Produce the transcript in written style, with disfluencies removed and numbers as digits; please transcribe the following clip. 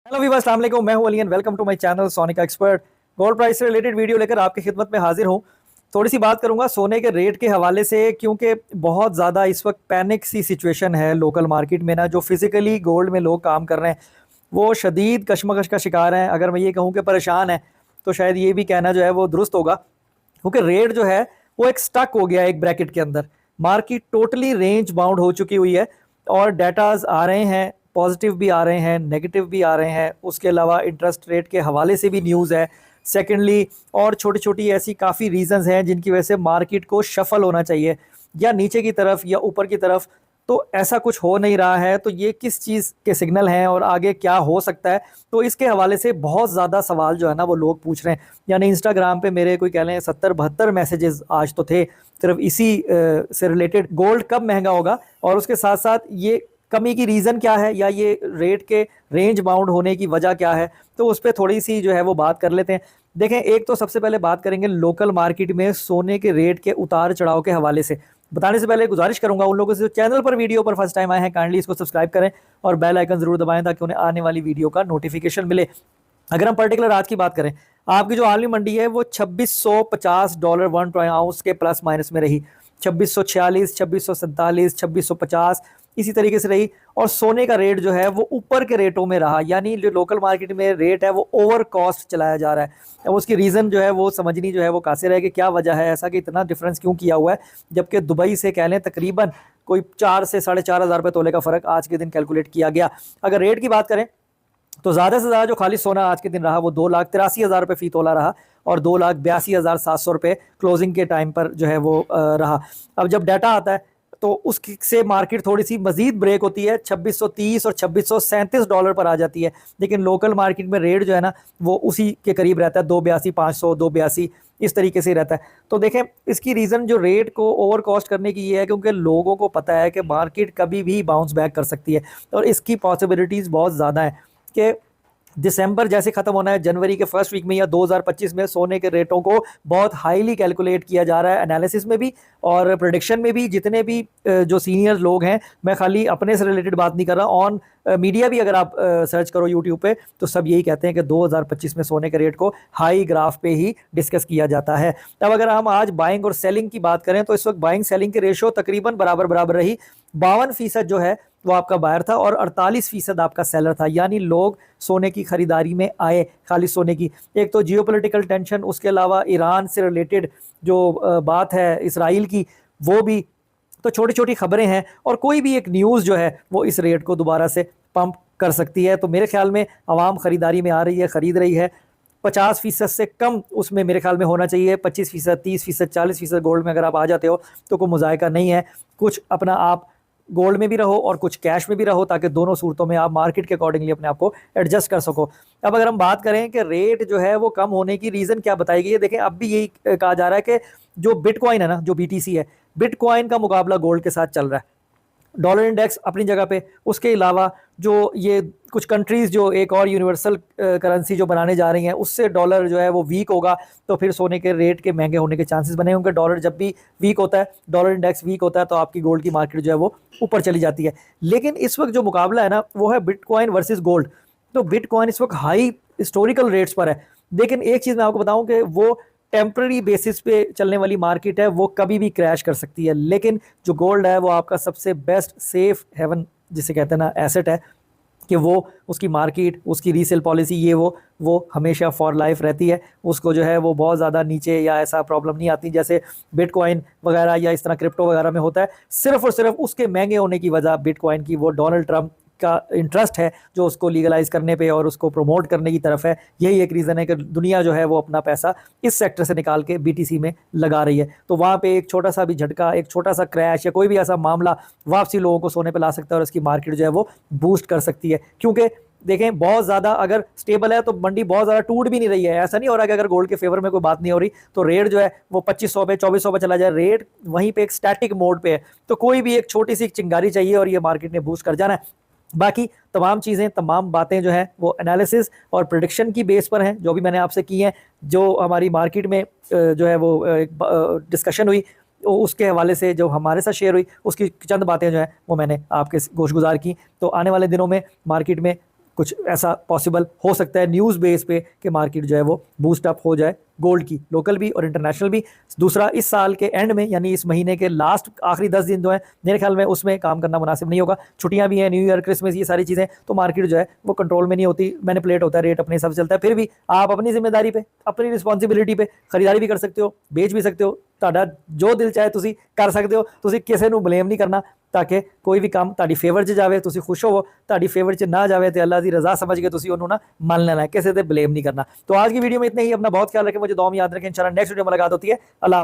Hello viewers, अस्सलाम वालेकुम। मैं हूं Ali and welcome to my channel Sonika expert. Gold price से रिलेटेड वीडियो लेकर आपकी खिदमत में हाजिर हूं। थोड़ी सी बात करूंगा सोने के रेट के हवाले से, क्योंकि बहुत ज़्यादा इस वक्त पैनिक सी सिचुएशन है लोकल मार्केट में ना। जो फिजिकली गोल्ड में लोग काम कर रहे हैं वो शदीद कशमकश का शिकार हैं। अगर मैं ये कहूँ कि परेशान है तो शायद ये भी कहना जो है वो दुरुस्त होगा, क्योंकि रेट जो है वो एक स्टक हो गया है एक ब्रैकेट के अंदर। मार्केट टोटली रेंज बाउंड हो चुकी हुई है और डाटाज आ रहे हैं, पॉजिटिव भी आ रहे हैं, नेगेटिव भी आ रहे हैं। उसके अलावा इंटरेस्ट रेट के हवाले से भी न्यूज़ है। सेकेंडली, और छोटी छोटी ऐसी काफ़ी रीजंस हैं जिनकी वजह से मार्केट को शफल होना चाहिए, या नीचे की तरफ या ऊपर की तरफ। तो ऐसा कुछ हो नहीं रहा है, तो ये किस चीज़ के सिग्नल हैं और आगे क्या हो सकता है? तो इसके हवाले से बहुत ज़्यादा सवाल जो है ना वो लोग पूछ रहे हैं। यानी इंस्टाग्राम पे मेरे कोई कह लें 70-72 मैसेजेस आज तो थे सिर्फ इसी से रिलेटेड, गोल्ड कब महंगा होगा और उसके साथ साथ ये कमी की रीज़न क्या है, या ये रेट के रेंज बाउंड होने की वजह क्या है। तो उस पर थोड़ी सी जो है वो बात कर लेते हैं। देखें, एक तो सबसे पहले बात करेंगे लोकल मार्केट में सोने के रेट के उतार चढ़ाव के हवाले से। बताने से पहले गुजारिश करूंगा उन लोगों से जो चैनल पर वीडियो पर फर्स्ट टाइम आए हैं, काइंडली इसको सब्सक्राइब करें और बेल आइकन जरूर दबाएं ताकि उन्हें आने वाली वीडियो का नोटिफिकेशन मिले। अगर हम पर्टिकुलर आज की बात करें, आपकी जो आलमी मंडी है वो $2650 वन आउंस के प्लस माइनस में रही। 2646, 2647, 2650 इसी तरीके से रही। और सोने का रेट जो है वो ऊपर के रेटों में रहा, यानी जो लोकल मार्केट में रेट है वो ओवर कॉस्ट चलाया जा रहा है। अब उसकी रीज़न जो है वो समझनी जो है वो कासिर है कि क्या वजह है ऐसा कि इतना डिफरेंस क्यों किया हुआ है, जबकि दुबई से कह लें तकरीबन कोई 4 से 4,500 रुपये तोले का फ़र्क आज के दिन कैलकुलेट किया गया। अगर रेट की बात करें तो ज़्यादा से ज़्यादा जो खाली सोना आज के दिन रहा वो 2,83,000 रुपये फ़ी तोला रहा, और 2,82,700 रुपये क्लोजिंग के टाइम पर जो है वो रहा। अब जब डाटा आता है तो उससे मार्केट थोड़ी सी मजीद ब्रेक होती है, 2630 और $2637 पर आ जाती है। लेकिन लोकल मार्केट में रेट जो है ना वो उसी के करीब रहता है, 282,500, 282 इस तरीके से रहता है। तो देखें, इसकी रीज़न जो रेट को ओवर कॉस्ट करने की ये है क्योंकि लोगों को पता है कि मार्केट कभी भी बाउंस बैक कर सकती है, और इसकी पॉसिबिलिटीज़ बहुत ज़्यादा है कि दिसंबर जैसे ख़त्म होना है, जनवरी के फर्स्ट वीक में या 2025 में सोने के रेटों को बहुत हाईली कैलकुलेट किया जा रहा है, एनालिसिस में भी और प्रोडिक्शन में भी। जितने भी जो सीनियर लोग हैं, मैं खाली अपने से रिलेटेड बात नहीं कर रहा, ऑन मीडिया भी अगर आप सर्च करो यूट्यूब पे तो सब यही कहते हैं कि 2025 में सोने के रेट को हाई ग्राफ पे ही डिस्कस किया जाता है। अब अगर हम आज बाइंग और सेलिंग की बात करें तो इस वक्त बाइंग सेलिंग के रेशो तकरीबन बराबर बराबर रही। 52% जो है वो आपका बायर था और 48% आपका सेलर था, यानी लोग सोने की खरीदारी में आए खाली सोने की। एक तो जियोपॉलिटिकल टेंशन, उसके अलावा ईरान से रिलेटेड जो बात है इसराइल की, वो भी। तो छोटी छोटी खबरें हैं और कोई भी एक न्यूज़ जो है वो इस रेट को दोबारा से पंप कर सकती है। तो मेरे ख्याल में आवाम खरीदारी में आ रही है, ख़रीद रही है। 50% से कम उसमें मेरे ख्याल में होना चाहिए। 25%, 30%, 40% गोल्ड में अगर आप आ जाते हो तो कोई मुज़ायका नहीं है। कुछ अपना आप गोल्ड में भी रहो और कुछ कैश में भी रहो, ताकि दोनों सूरतों में आप मार्केट के अकॉर्डिंगली अपने आप को एडजस्ट कर सको। अब अगर हम बात करें कि रेट जो है वो कम होने की रीज़न क्या बताई गई है, देखें अब भी यही कहा जा रहा है कि जो बिटकॉइन है ना, जो बीटीसी है, बिटकॉइन का मुकाबला गोल्ड के साथ चल रहा है। डॉलर इंडेक्स अपनी जगह पे, उसके अलावा जो ये कुछ कंट्रीज़ जो एक और यूनिवर्सल करेंसी जो बनाने जा रही हैं उससे डॉलर जो है वो वीक होगा, तो फिर सोने के रेट के महंगे होने के चांसेस बने होंगे। डॉलर जब भी वीक होता है, डॉलर इंडेक्स वीक होता है, तो आपकी गोल्ड की मार्केट जो है वो ऊपर चली जाती है। लेकिन इस वक्त जो मुकाबला है ना वो है बिटकॉइन वर्सेस गोल्ड। तो बिटकॉइन इस वक्त हाई हिस्टोरिकल रेट्स पर है, लेकिन एक चीज़ मैं आपको बताऊं कि वो टेम्प्रेरी बेसिस पे चलने वाली मार्केट है, वो कभी भी क्रैश कर सकती है। लेकिन जो गोल्ड है वो आपका सबसे बेस्ट सेफ हेवन जिसे कहते हैं ना एसेट है, कि वो उसकी मार्केट, उसकी रीसेल पॉलिसी, ये वो हमेशा फॉर लाइफ रहती है। उसको जो है वो बहुत ज़्यादा नीचे या ऐसा प्रॉब्लम नहीं आती जैसे बिटकॉइन वगैरह या इस तरह क्रिप्टो वगैरह में होता है। सिर्फ और सिर्फ उसके महंगे होने की वजह बिटकॉइन की वो डोनाल्ड ट्रंप का इंटरेस्ट है जो उसको लीगलाइज करने पे और उसको प्रमोट करने की तरफ है। यही एक रीज़न है कि दुनिया जो है वो अपना पैसा इस सेक्टर से निकाल के बीटीसी में लगा रही है। तो वहाँ पे एक छोटा सा भी झटका, एक छोटा सा क्रैश या कोई भी ऐसा मामला वापसी लोगों को सोने पे ला सकता है और इसकी मार्केट जो है वो बूस्ट कर सकती है। क्योंकि देखें, बहुत ज़्यादा अगर स्टेबल है तो मंडी बहुत ज़्यादा टूट भी नहीं रही है। ऐसा नहीं हो रहा कि अगर गोल्ड के फेवर में कोई बात नहीं हो रही तो रेट जो है वो 2500 पे, 2400 पे चला जाए। रेट वहीं पे एक स्टैटिक मोड पे है, तो कोई भी एक छोटी सी चिंगारी चाहिए और ये मार्केट ने बूस्ट कर जाना है। बाकी तमाम चीज़ें, तमाम बातें जो हैं वो एनालिसिस और प्रेडिक्शन की बेस पर हैं, जो भी मैंने आपसे की हैं। जो हमारी मार्केट में जो है वो डिस्कशन हुई उसके हवाले से जो हमारे साथ शेयर हुई उसकी चंद बातें जो हैं वो मैंने आपके गोश गुजार की। तो आने वाले दिनों में मार्केट में कुछ ऐसा पॉसिबल हो सकता है न्यूज़ बेस पे कि मार्केट जो है वो बूस्ट अप हो जाए, गोल्ड की, लोकल भी और इंटरनेशनल भी। दूसरा, इस साल के एंड में यानी इस महीने के लास्ट आखिरी 10 दिन जो है मेरे ख्याल में उसमें काम करना मुनासिब नहीं होगा। छुट्टियां भी हैं, न्यू ईयर, क्रिसमस, ये सारी चीज़ें, तो मार्केट जो है वो कंट्रोल में नहीं होती, मैनिपुलेट होता है, रेट अपने हिसाब से चलता है। फिर भी आप अपनी जिम्मेदारी पे, अपनी रिस्पॉन्सिबिलिटी पे खरीदारी भी कर सकते हो, बेच भी सकते हो, ਤੁਹਾਡਾ ਜੋ ਦਿਲ ਚਾਹੇ ਤੁਸੀਂ ਕਰ ਸਕਦੇ ਹੋ। ਤੁਸੀਂ ਕਿਸੇ ਨੂੰ ਬਲੇਮ ਨਹੀਂ ਕਰਨਾ ਤਾਂ ਕਿ ਕੋਈ ਵੀ ਕੰਮ ਤੁਹਾਡੀ ਫੇਵਰ 'ਚ ਜਾਵੇ, ਤੁਸੀਂ ਖੁਸ਼ ਹੋਵੋ, ਤੁਹਾਡੀ ਫੇਵਰ 'ਚ ਨਾ ਜਾਵੇ तो अल्लाह की रज़ा समझ के ਤੁਸੀਂ ਉਹਨੂੰ ना मान लेना है, किसी से ब्लेम नहीं करना। तो आज की वीडियो में इतना ही। अपना बहुत ख्याल रखें, मुझे दुआ में याद रखें। इंशाल्लाह नेक्स्ट वीडियो मुलाकात होती है। अल्लाह।